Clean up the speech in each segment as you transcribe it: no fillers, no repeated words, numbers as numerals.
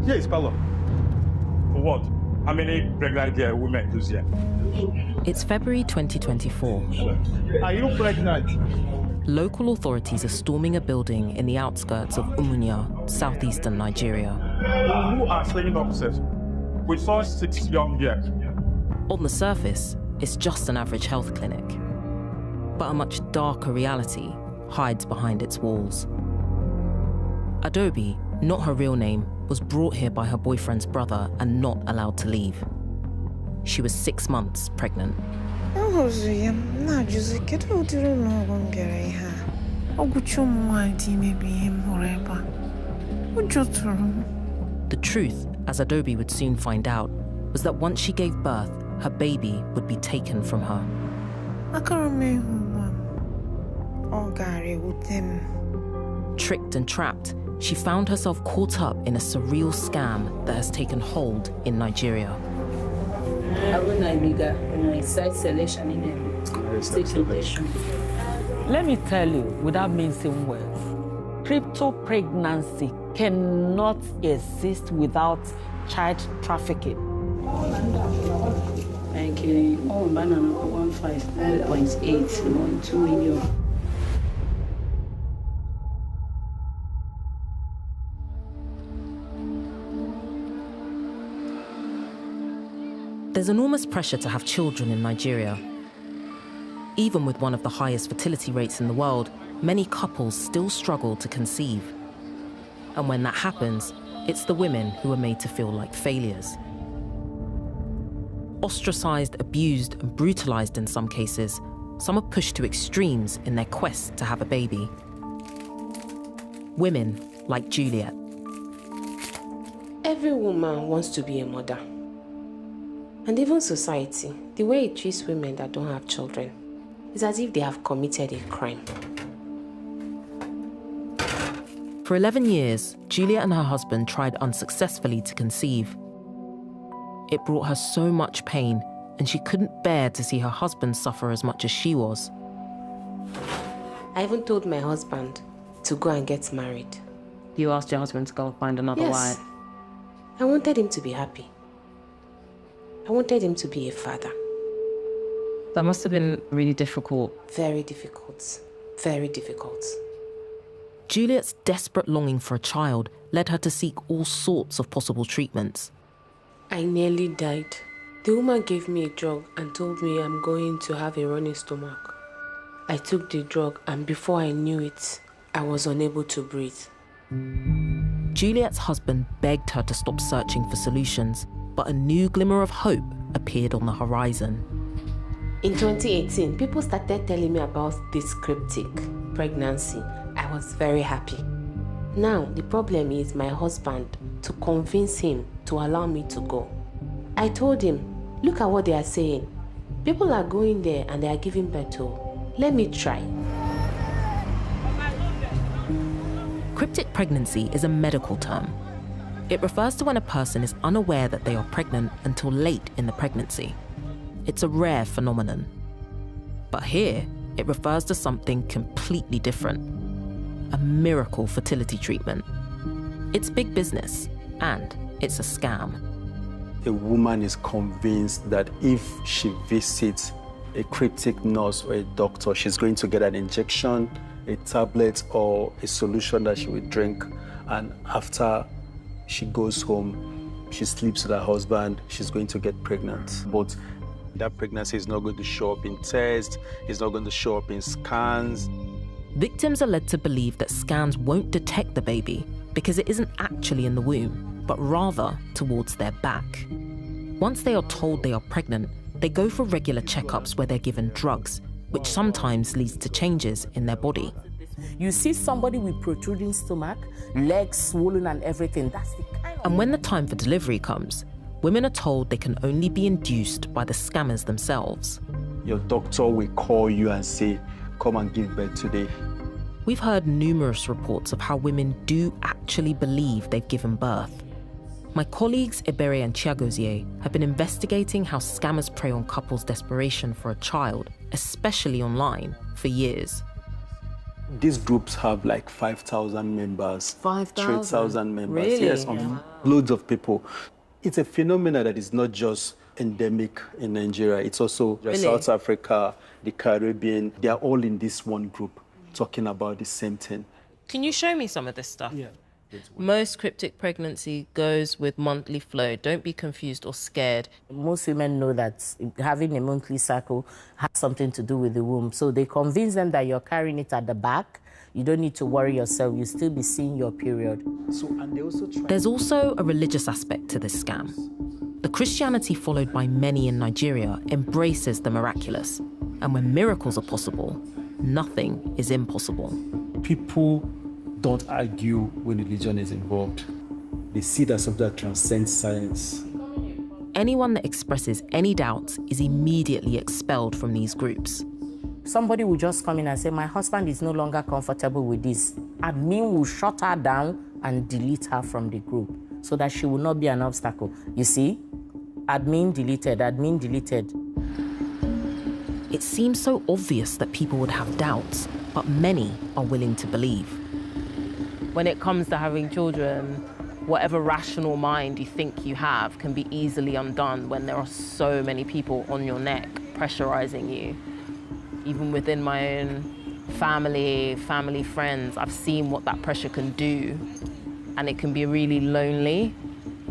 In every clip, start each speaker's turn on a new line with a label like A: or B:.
A: Yes, Paulo. For what? How many pregnant women do you see?
B: It's February 2024.
A: Are you pregnant?
B: Local authorities are storming a building in the outskirts of Umunya, southeastern Nigeria.
A: Who are training officers? We saw 6 young girls.
B: On the surface, it's just an average health clinic. But a much darker reality hides behind its walls. Adobe, not her real name, was brought here by her boyfriend's brother and not allowed to leave. She was 6 months pregnant.
C: The
B: truth, as Adobe would soon find out, was that once she gave birth, her baby would be taken from her. Tricked and trapped, she found herself caught up in a surreal scam that has taken hold in Nigeria.
D: Let me tell you, without mincing words, crypto pregnancy cannot exist without child trafficking.
E: Thank you. Oh, banana 1.8, 2 million.
B: There's enormous pressure to have children in Nigeria. Even with one of the highest fertility rates in the world, many couples still struggle to conceive. And when that happens, it's the women who are made to feel like failures. Ostracized, abused, and brutalized in some cases, some are pushed to extremes in their quest to have a baby. Women like Juliet.
F: Every woman wants to be a mother. And even society, the way it treats women that don't have children, is as if they have committed a crime.
B: For 11 years, Juliet and her husband tried unsuccessfully to conceive. It brought her so much pain, and she couldn't bear to see her husband suffer as much as she was.
F: I even told my husband to go and get married.
B: You asked your husband to go find another wife?
F: I wanted him to be happy. I wanted him to be a father.
B: That must have been really difficult.
F: Very difficult. Very difficult.
B: Juliet's desperate longing for a child led her to seek all sorts of possible treatments.
F: I nearly died. The woman gave me a drug and told me I'm going to have a running stomach. I took the drug and before I knew it, I was unable to breathe.
B: Juliet's husband begged her to stop searching for solutions, but a new glimmer of hope appeared on the horizon.
F: In 2018, people started telling me about this cryptic pregnancy. I was very happy. Now, the problem is my husband, to convince him to allow me to go. I told him, look at what they are saying. People are going there and they are giving birth to. Let me try.
B: Cryptic pregnancy is a medical term. It refers to when a person is unaware that they are pregnant until late in the pregnancy. It's a rare phenomenon. But here, it refers to something completely different. A miracle fertility treatment. It's big business, and it's a scam.
G: A woman is convinced that if she visits a cryptic nurse or a doctor, she's going to get an injection, a tablet, or a solution that she will drink. And after she goes home, she sleeps with her husband, she's going to get pregnant. But that pregnancy is not going to show up in tests, it's not going to show up in scans.
B: Victims are led to believe that scans won't detect the baby because it isn't actually in the womb, but rather towards their back. Once they are told they are pregnant, they go for regular checkups where they're given drugs, which sometimes leads to changes in their body.
D: You see somebody with protruding stomach, legs swollen and everything. That's the kind of...
B: And when the time for delivery comes, women are told they can only be induced by the scammers themselves.
G: Your doctor will call you and say, come and give birth today.
B: We've heard numerous reports of how women do actually believe they've given birth. My colleagues Ebere and Chiagozie have been investigating how scammers prey on couples' desperation for a child, especially online, for years.
G: These groups have like 5,000 members.
B: 5,000?
G: 3,000 members.
B: Really?
G: Yes, loads of people. It's a phenomenon that is not just endemic in Nigeria. It's also South Africa, the Caribbean. They are all in this one group talking about the same thing.
B: Can you show me some of this stuff?
G: Yeah.
B: Most cryptic pregnancy goes with monthly flow. Don't be confused or scared.
D: Most women know that having a monthly cycle has something to do with the womb. So they convince them that you're carrying it at the back. You don't need to worry yourself. You'll still be seeing your period.
B: There's also a religious aspect to this scam. The Christianity followed by many in Nigeria embraces the miraculous. And when miracles are possible, nothing is impossible.
G: People don't argue when religion is involved. They see that something that transcends science.
B: Anyone that expresses any doubts is immediately expelled from these groups.
D: Somebody will just come in and say, my husband is no longer comfortable with this. Admin will shut her down and delete her from the group so that she will not be an obstacle. You see, admin deleted, admin deleted.
B: It seems so obvious that people would have doubts, but many are willing to believe. When it comes to having children, whatever rational mind you think you have can be easily undone when there are so many people on your neck pressurizing you. Even within my own family, friends, I've seen what that pressure can do, and it can be really lonely.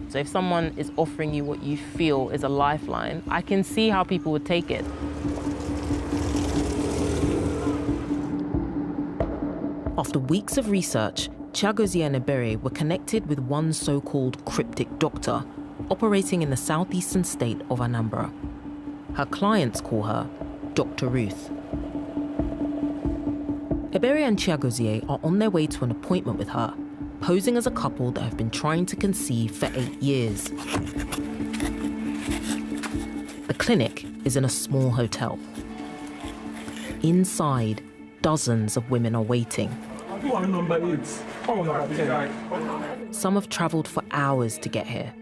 B: So if someone is offering you what you feel is a lifeline, I can see how people would take it. After weeks of research, Chiagozie and Ebere were connected with one so-called cryptic doctor operating in the southeastern state of Anambra. Her clients call her Dr. Ruth. Ebere and Chiagozie are on their way to an appointment with her, posing as a couple that have been trying to conceive for 8 years. The clinic is in a small hotel. Inside, dozens of women are waiting. Some have travelled for hours to get here.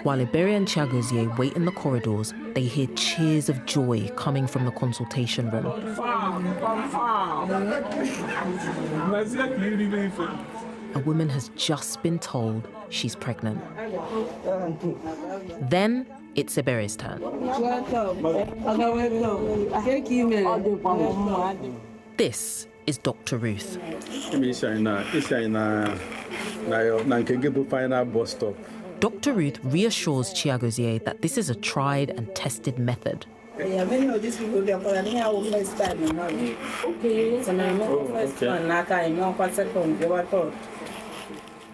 B: While Ebere and Chiagozie wait in the corridors, they hear cheers of joy coming from the consultation room. A woman has just been told she's pregnant. Then it's Ebere's turn. This is Dr. Ruth. Dr. Ruth reassures Chiagozie that this is a tried and tested method.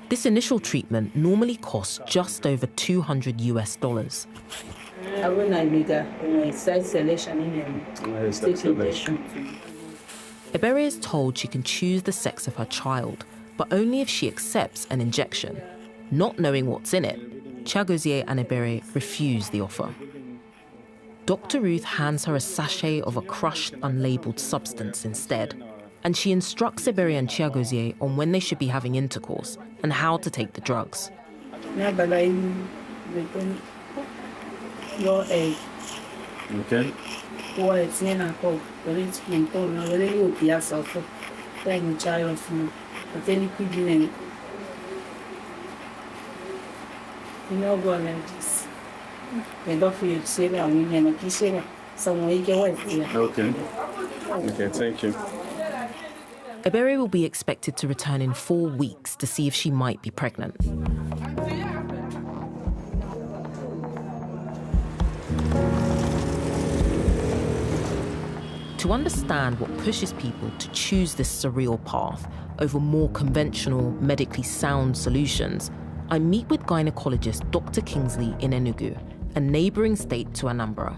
B: This initial treatment normally costs just over $200 US. Ebere is told she can choose the sex of her child, but only if she accepts an injection. Not knowing what's in it, Chiagozie and Ebere refuse the offer. Dr. Ruth hands her a sachet of a crushed, unlabeled substance instead, and she instructs Ebere and Chiagozie on when they should be having intercourse and how to take the drugs.
G: Okay. Okay, thank you.
B: Ebere will be expected to return in 4 weeks to see if she might be pregnant. To understand what pushes people to choose this surreal path over more conventional, medically sound solutions, I meet with gynecologist Dr. Kingsley in Enugu, a neighboring state to Anambra.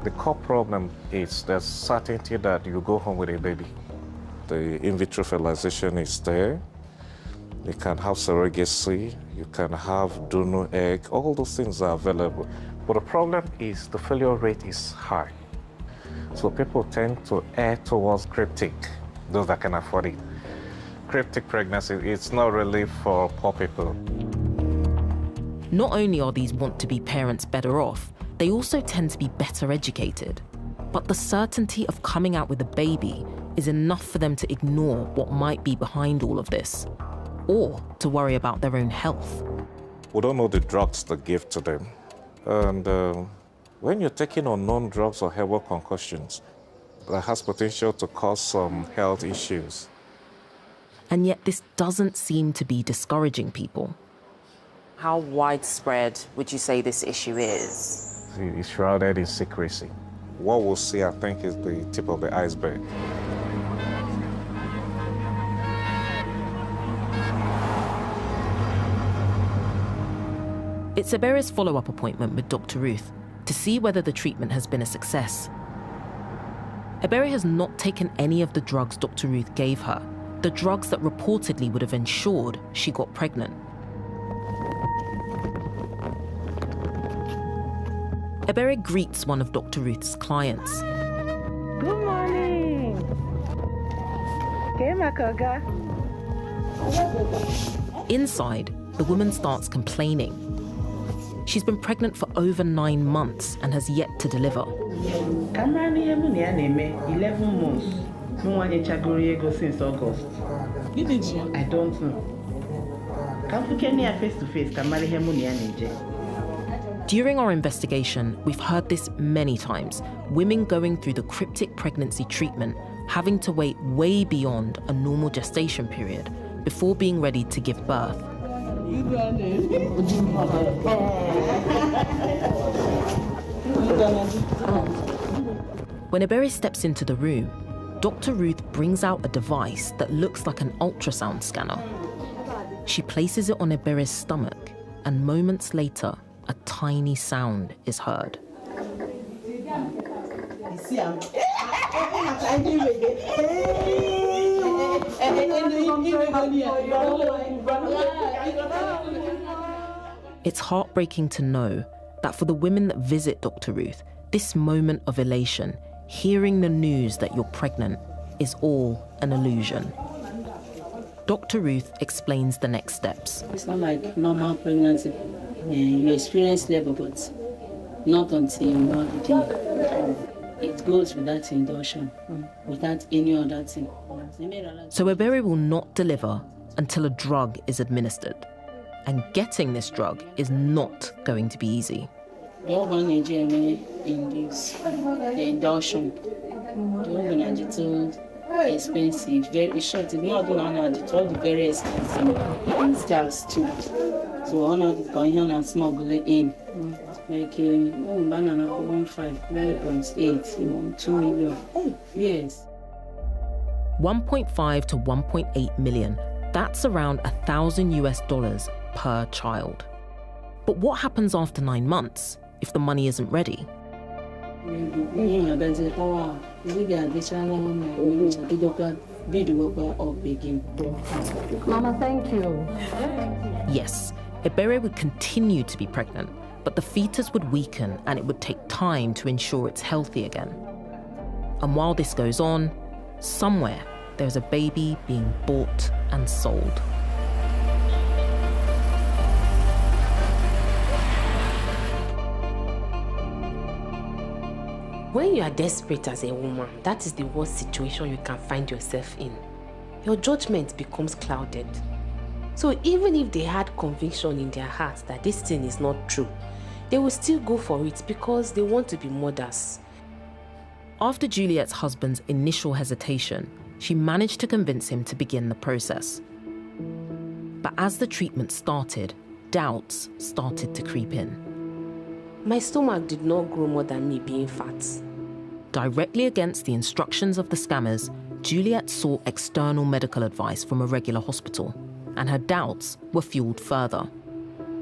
C: The core problem is the certainty that you go home with a baby. The in vitro fertilization is there. You can have surrogacy, you can have donor egg, all those things are available. But the problem is the failure rate is high. So people tend to err towards cryptic, those that can afford it. Cryptic pregnancy, it's not really for poor people.
B: Not only are these want-to-be parents better off, they also tend to be better educated. But the certainty of coming out with a baby is enough for them to ignore what might be behind all of this, or to worry about their own health.
C: We don't know the drugs they give to them. And when you're taking unknown drugs or herbal concoctions, that has potential to cause some health issues.
B: And yet this doesn't seem to be discouraging people.
H: How widespread would you say this issue is?
C: It's shrouded in secrecy. What we'll see, I think, is the tip of the iceberg.
B: It's Ebere's follow-up appointment with Dr. Ruth to see whether the treatment has been a success. Ebere has not taken any of the drugs Dr. Ruth gave her, the drugs that reportedly would have ensured she got pregnant. Ebere greets one of Dr. Ruth's clients.
I: Good morning.
B: Inside, the woman starts complaining. She's been pregnant for over 9 months and has yet to deliver.
I: 11 months. No one since August. I don't know. Face to face.
B: During our investigation, we've heard this many times. Women going through the cryptic pregnancy treatment having to wait way beyond a normal gestation period before being ready to give birth. When Ebere steps into the room, Dr. Ruth brings out a device that looks like an ultrasound scanner. She places it on Ebere's stomach, and moments later, a tiny sound is heard. It's heartbreaking to know that for the women that visit Dr. Ruth, this moment of elation, hearing the news that you're pregnant, is all an illusion. Dr. Ruth explains the next steps.
E: It's not like normal pregnancy. You experience labor, but not until you know the day. It goes without induction, without any other thing.
B: So Ebere will not deliver until a drug is administered. And getting this drug is not going to be easy.
E: The organ in this, the induction, the organ is too expensive, very short. It's not it's all very expensive. It's just too. So all of the going and smuggle it in. Like banana 1.5, 9.8, 2 million. Yes.
B: 1.5 to 1.8 million. That's around $1,000 per child. But what happens after 9 months if the money isn't ready?
I: Mama, thank you.
B: Yes, Ebere would continue to be pregnant, but the fetus would weaken and it would take time to ensure it's healthy again. And while this goes on, somewhere there's a baby being bought and sold.
F: When you are desperate as a woman, that is the worst situation you can find yourself in. Your judgment becomes clouded. So even if they had conviction in their hearts that this thing is not true, they will still go for it because they want to be mothers.
B: After Juliet's husband's initial hesitation, she managed to convince him to begin the process. But as the treatment started, doubts started to creep in.
F: My stomach did not grow more than me being fat.
B: Directly against the instructions of the scammers, Juliet sought external medical advice from a regular hospital, and her doubts were fueled further.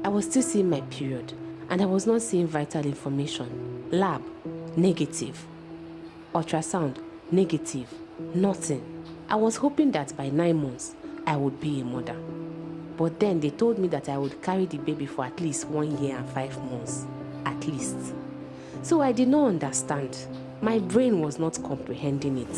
F: I was still seeing my period, and I was not seeing vital information. Lab, negative. Ultrasound, negative. Nothing. I was hoping that by 9 months, I would be a mother. But then they told me that I would carry the baby for at least 1 year and 5 months. At least. So I did not understand. My brain was not comprehending it.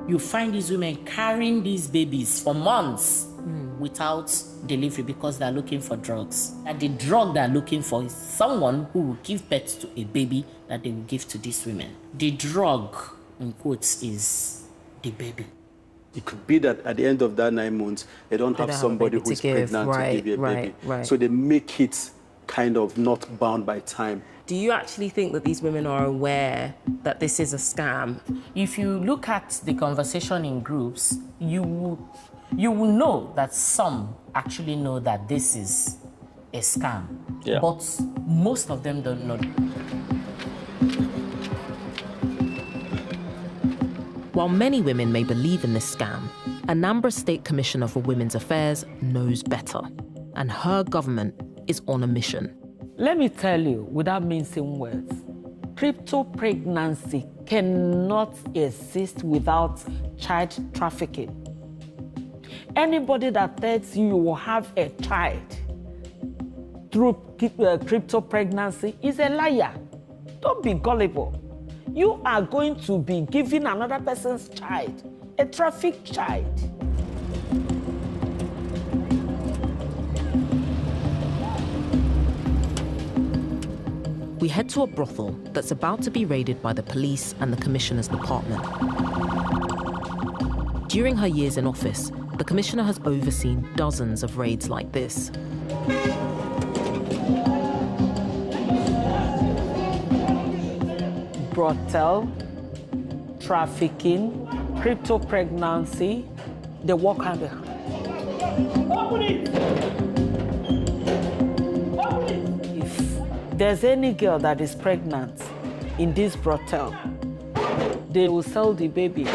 D: You find these women carrying these babies for months without delivery because they're looking for drugs. And the drug they're looking for is someone who will give birth to a baby that they will give to these women. The drug, in quotes, is the baby.
G: It could be that at the end of that 9 months, they don't have somebody who is pregnant to give you a baby.
B: Right.
G: So they make it kind of not bound by time.
B: Do you actually think that these women are aware that this is a scam?
D: If you look at the conversation in groups, you will know that some actually know that this is a scam.
G: Yeah.
D: But most of them don't know.
B: While many women may believe in this scam, Anambra State Commissioner for Women's Affairs knows better, and her government is on a mission.
J: Let me tell you, without mincing words, crypto pregnancy cannot exist without child trafficking. Anybody that tells you will have a child through crypto pregnancy is a liar. Don't be gullible. You are going to be giving another person's child, a trafficked child.
B: We head to a brothel that's about to be raided by the police and the Commissioner's department. During her years in office, the Commissioner has overseen dozens of raids like this.
J: Brothel, trafficking, crypto pregnancy, they walk hand in hand. Open it! If there's any girl that is pregnant in this brothel, they will sell the baby.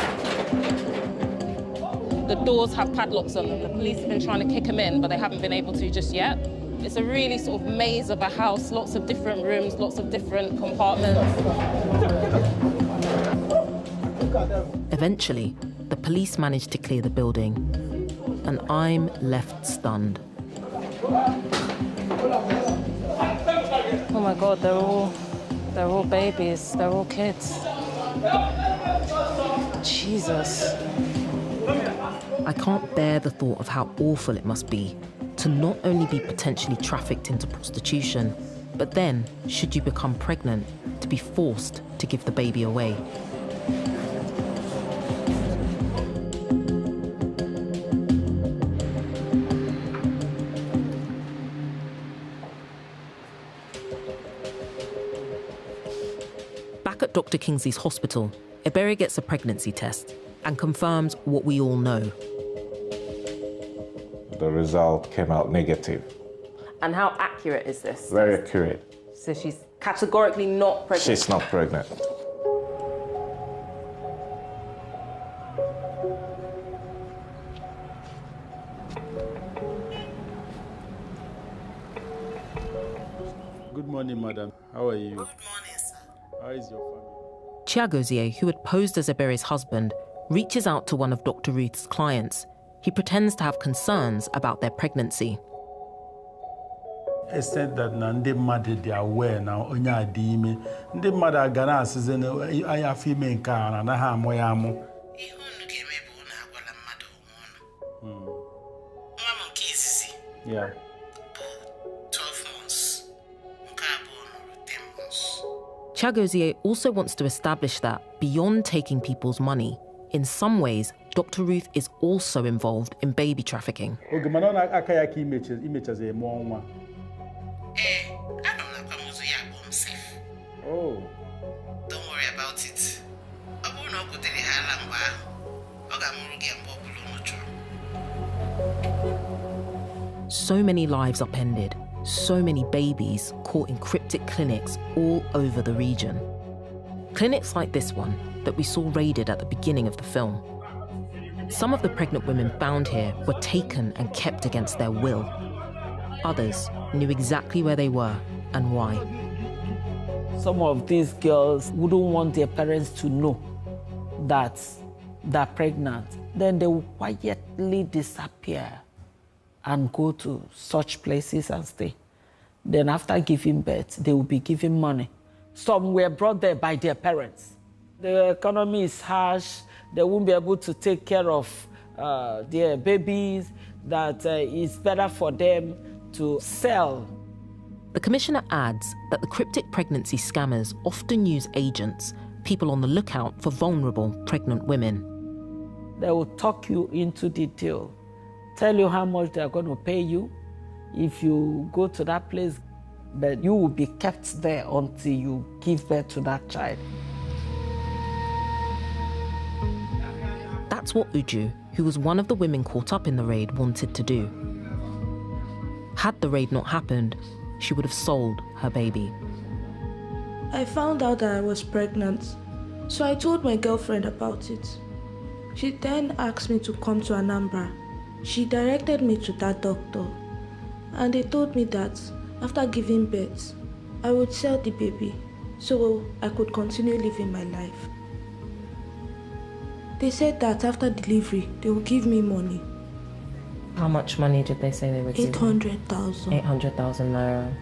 K: The doors have padlocks on them. The police have been trying to kick them in, but they haven't been able to just yet. It's a really sort of maze of a house, lots of different rooms, lots of different compartments.
B: Eventually, the police manage to clear the building, and I'm left stunned.
K: Oh my God, they're all babies, they're all kids. Jesus.
B: I can't bear the thought of how awful it must be to not only be potentially trafficked into prostitution, but then, should you become pregnant, to be forced to give the baby away. Back at Dr. Kingsley's hospital, Ebere gets a pregnancy test and confirms what we all know.
C: The result came out negative.
H: And how accurate is this?
C: Very accurate.
H: So she's categorically not pregnant?
C: She's not pregnant.
L: Good morning, madam. How are you? Good morning, sir. How is your family?
B: Chiagozie, who had posed as Ebere's husband, reaches out to one of Dr. Ruth's clients. He pretends to have concerns about their pregnancy.
L: Except that Nande mother they are aware now, Onya Dime. The mother Gana says, I have female car and I have Moyamo. Yeah.
M: 12 months.
B: Chiagozie also wants to establish that, beyond taking people's money, in some ways, Dr. Ruth is also involved in baby trafficking.
L: Oh.
M: Don't worry about it.
B: So many lives upended, so many babies caught in cryptic clinics all over the region. Clinics like this one that we saw raided at the beginning of the film. Some of the pregnant women found here were taken and kept against their will. Others knew exactly where they were and why.
J: Some of these girls wouldn't want their parents to know that they're pregnant. Then they will quietly disappear and go to such places and stay. Then after giving birth, they will be given money. Some were brought there by their parents. The economy is harsh. They won't be able to take care of their babies. that it's better for them to sell.
B: The commissioner adds that the cryptic pregnancy scammers often use agents, people on the lookout for vulnerable pregnant women.
J: They will talk you into detail, tell you how much they're going to pay you if you go to that place, but you will be kept there until you give birth to that child.
B: That's what Uju, who was one of the women caught up in the raid, wanted to do. Had the raid not happened, she would have sold her baby.
N: I found out that I was pregnant, so I told my girlfriend about it. She then asked me to come to Anambra. She directed me to that doctor, and they told me that after giving birth, I would sell the baby so I could continue living my life. They said that after delivery, they will give me money.
H: How much money did they say they would give?
N: 800,000.
H: 800,000 naira.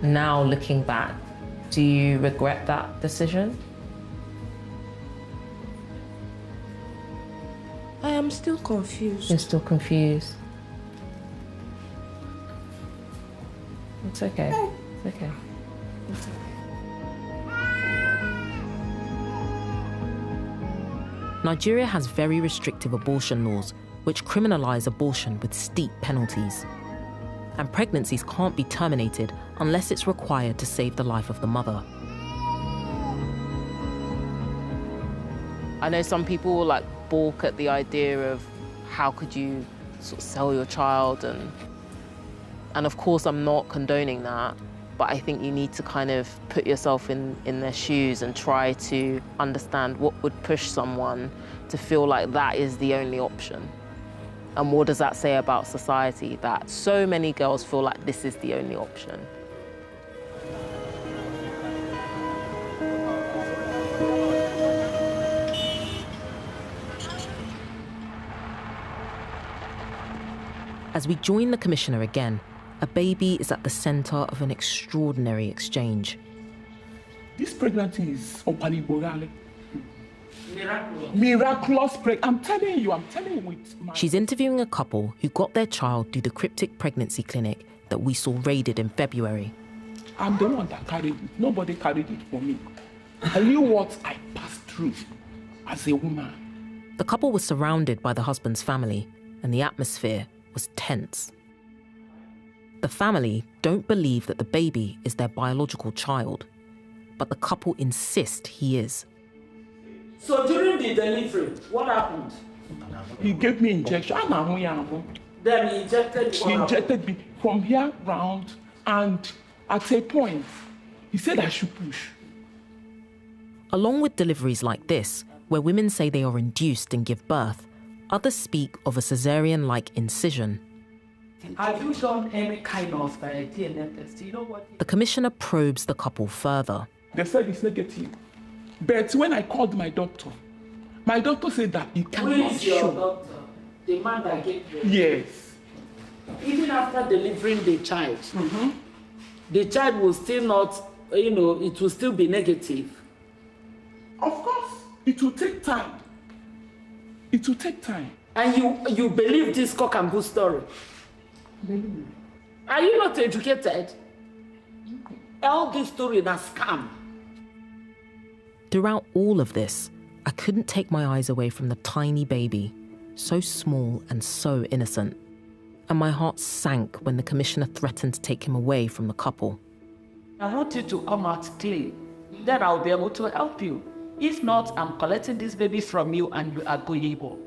H: Now, looking back, do you regret that decision?
N: I am still confused.
H: You're still confused? It's okay. It's okay. It's okay.
B: Nigeria has very restrictive abortion laws which criminalize abortion with steep penalties. And pregnancies can't be terminated unless it's required to save the life of the mother.
O: I know some people will like balk at the idea of how could you sort of sell your child, and of course I'm not condoning that, but I think you need to kind of put yourself in their shoes and try to understand what would push someone to feel like that is the only option. And what does that say about society, that so many girls feel like this is the only option?
B: As we join the commissioner again, a baby is at the center of an extraordinary exchange.
P: This pregnancy is Opaliborale. Miraculous pregnancy. I'm telling you with my...
B: She's interviewing a couple who got their child through the cryptic pregnancy clinic that we saw raided in February.
P: I'm the one that carried it. Nobody carried it for me. I knew what I passed through as a woman.
B: The couple was surrounded by the husband's family, and the atmosphere was tense. The family don't believe that the baby is their biological child, but the couple insist he is.
J: So during the delivery, what happened?
P: He gave me injection.
J: Then he injected you?
P: He injected me from here round, and at a point, he said I should push.
B: Along with deliveries like this, where women say they are induced and give birth, others speak of a cesarean-like incision.
J: Have you done any kind of DNA test? You know what?
B: The commissioner probes the couple further.
P: They said it's negative. But when I called my doctor said that he cannot show.
J: Who is your doctor? The man that gave you?
P: Yes.
J: Even after delivering the child, the child will still not, it will still be negative.
P: Of course, it will take time. It will take time.
J: And you believe this cock and bull story? Are you not educated? All this story is a scam.
B: Throughout all of this, I couldn't take my eyes away from the tiny baby, so small and so innocent. And my heart sank when the commissioner threatened to take him away from the couple.
J: I want you to come out clean. Then I'll be able to help you. If not, I'm collecting this baby from you and you are goyable.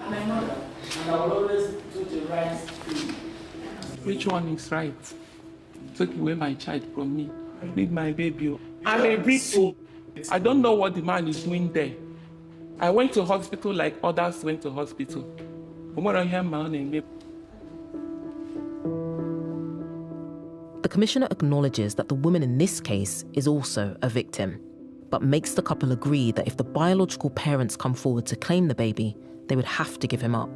J: I'm a mother, and I will always do the right thing.
P: Which one is right? Take away my child from me. I need my baby. I'm a victim. I don't know what the man is doing there. I went to hospital like others went to hospital.
B: The commissioner acknowledges that the woman in this case is also a victim, but makes the couple agree that if the biological parents come forward to claim the baby, they would have to give him up.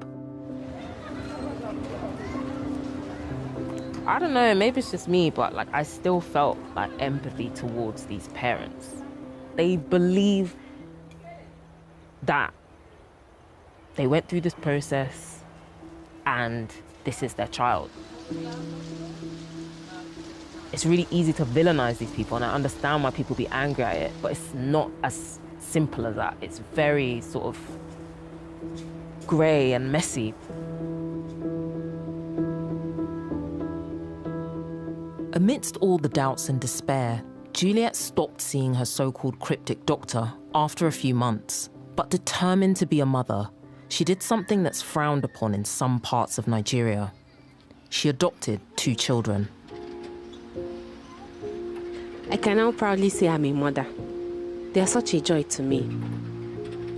O: I don't know, maybe it's just me, but I still felt empathy towards these parents. They believe that they went through this process, and this is their child. It's really easy to villainize these people, and I understand why people be angry at it, but it's not as simple as that. It's very sort of grey and messy.
B: Amidst all the doubts and despair, Juliet stopped seeing her so-called cryptic doctor after a few months. But determined to be a mother, she did something that's frowned upon in some parts of Nigeria. She adopted 2 children.
F: I can now proudly say I'm a mother. They are such a joy to me.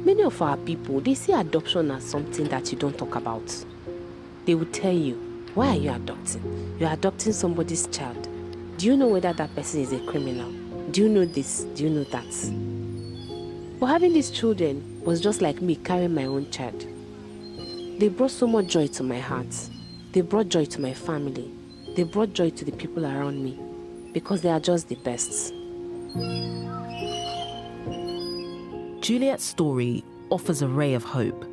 F: Many of our people, they see adoption as something that you don't talk about. They will tell you, why are you adopting? You're adopting somebody's child. Do you know whether that person is a criminal? Do you know this? Do you know that? But having these children was just like me carrying my own child. They brought so much joy to my heart. They brought joy to my family. They brought joy to the people around me because they are just the best.
B: Juliet's story offers a ray of hope,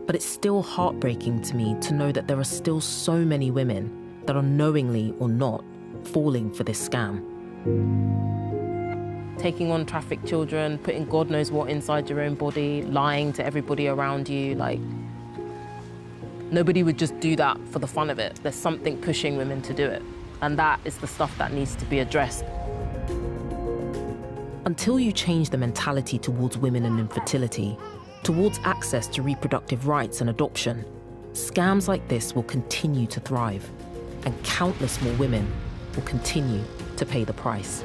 B: but it's still heartbreaking to me to know that there are still so many women that are knowingly or not falling for this scam.
O: Taking on trafficked children, putting God knows what inside your own body, lying to everybody around you, like, nobody would just do that for the fun of it. There's something pushing women to do it, and that is the stuff that needs to be addressed.
B: Until you change the mentality towards women and infertility, towards access to reproductive rights and adoption, scams like this will continue to thrive, and countless more women will continue to pay the price.